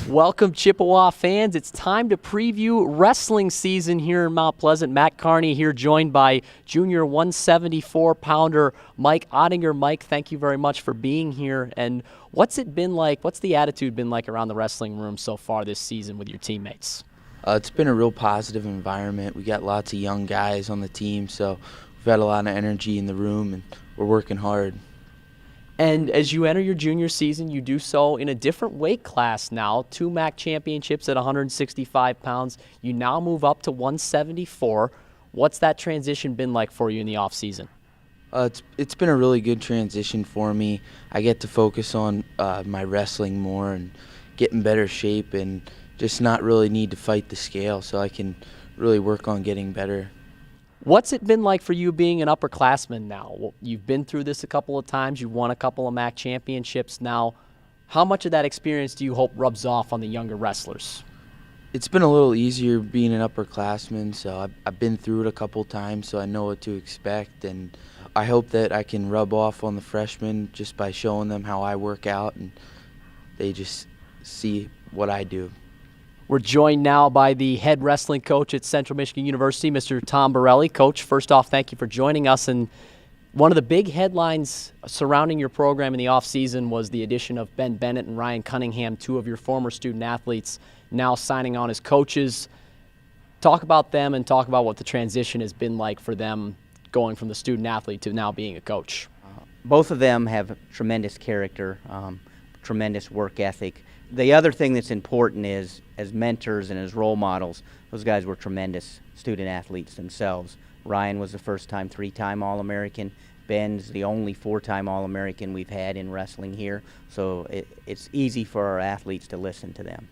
Welcome, Chippewa fans. It's time to preview wrestling season here in Mount Pleasant. Matt Kearney here, joined by junior 174-pounder Mike Ottinger. Mike, thank you very much for being here. And what's it been like? What's the attitude been like around the wrestling room so far this season with your teammates? It's been a real positive environment. We got lots of young guys on the team, so we've got a lot of energy in the room, and we're working hard. And as you enter your junior season, you do so in a different weight class now. 2 MAC championships at 165 pounds. You now move up to 174. What's that transition been like for you in the off season? It's been a really good transition for me. I get to focus on my wrestling more and get in better shape and just not really need to fight the scale, so I can really work on getting better. What's it been like for you being an upperclassman now? Well, you've been through this a couple of times. You've won a couple of MAC championships now. How much of that experience do you hope rubs off on the younger wrestlers? It's been a little easier being an upperclassman, so I've been through it a couple times, so I know what to expect, and I hope that I can rub off on the freshmen just by showing them how I work out, and they just see what I do. We're joined now by the head wrestling coach at Central Michigan University, Mr. Tom Borrelli. Coach, first off, thank you for joining us. And one of the big headlines surrounding your program in the offseason was the addition of Ben Bennett and Ryan Cunningham, 2 of your former student athletes, now signing on as coaches. Talk about them and talk about what the transition has been like for them going from the student athlete to now being a coach. Both of them have tremendous character, tremendous work ethic. The other thing that's important is, as mentors and as role models, those guys were tremendous student athletes themselves. Ryan was the first-time 3-time All-American. Ben's the only 4-time All-American we've had in wrestling here, so it's easy for our athletes to listen to them.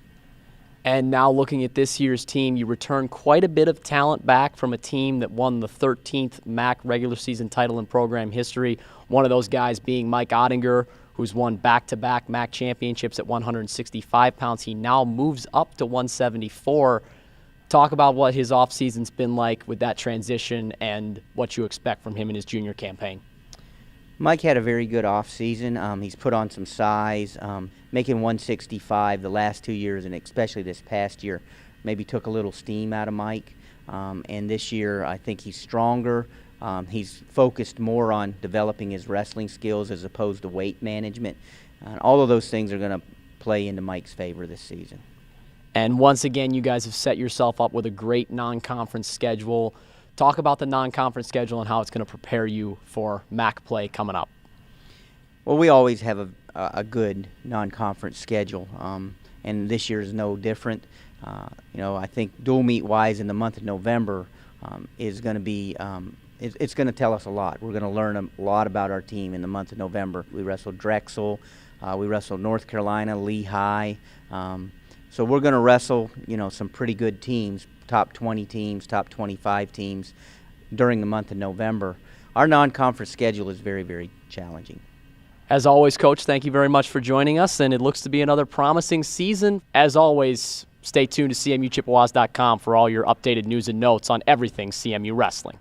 And now looking at this year's team, you return quite a bit of talent back from a team that won the 13th MAC regular season title in program history. One of those guys being Mike Ottinger, who's won back-to-back MAC championships at 165 pounds. He now moves up to 174. Talk about what his offseason's been like with that transition and what you expect from him in his junior campaign. Mike had a very good offseason. He's put on some size, making 165 the last 2 years, and especially this past year, maybe took a little steam out of Mike. And this year, I think he's stronger. He's focused more on developing his wrestling skills as opposed to weight management. And all of those things are going to play into Mike's favor this season. And once again, you guys have set yourself up with a great non-conference schedule. Talk about the non-conference schedule and how it's going to prepare you for MAC play coming up. Well, we always have a good non-conference schedule, and this year is no different. I think dual meet-wise in the month of November is going to be it's going to tell us a lot. We're going to learn a lot about our team in the month of November. We wrestled Drexel, we wrestled North Carolina, Lehigh. So we're going to wrestle, some pretty good teams, top 20 teams, top 25 teams during the month of November. Our non-conference schedule is very, very challenging. As always, Coach, thank you very much for joining us, and it looks to be another promising season. As always, stay tuned to CMUChippewas.com for all your updated news and notes on everything CMU wrestling.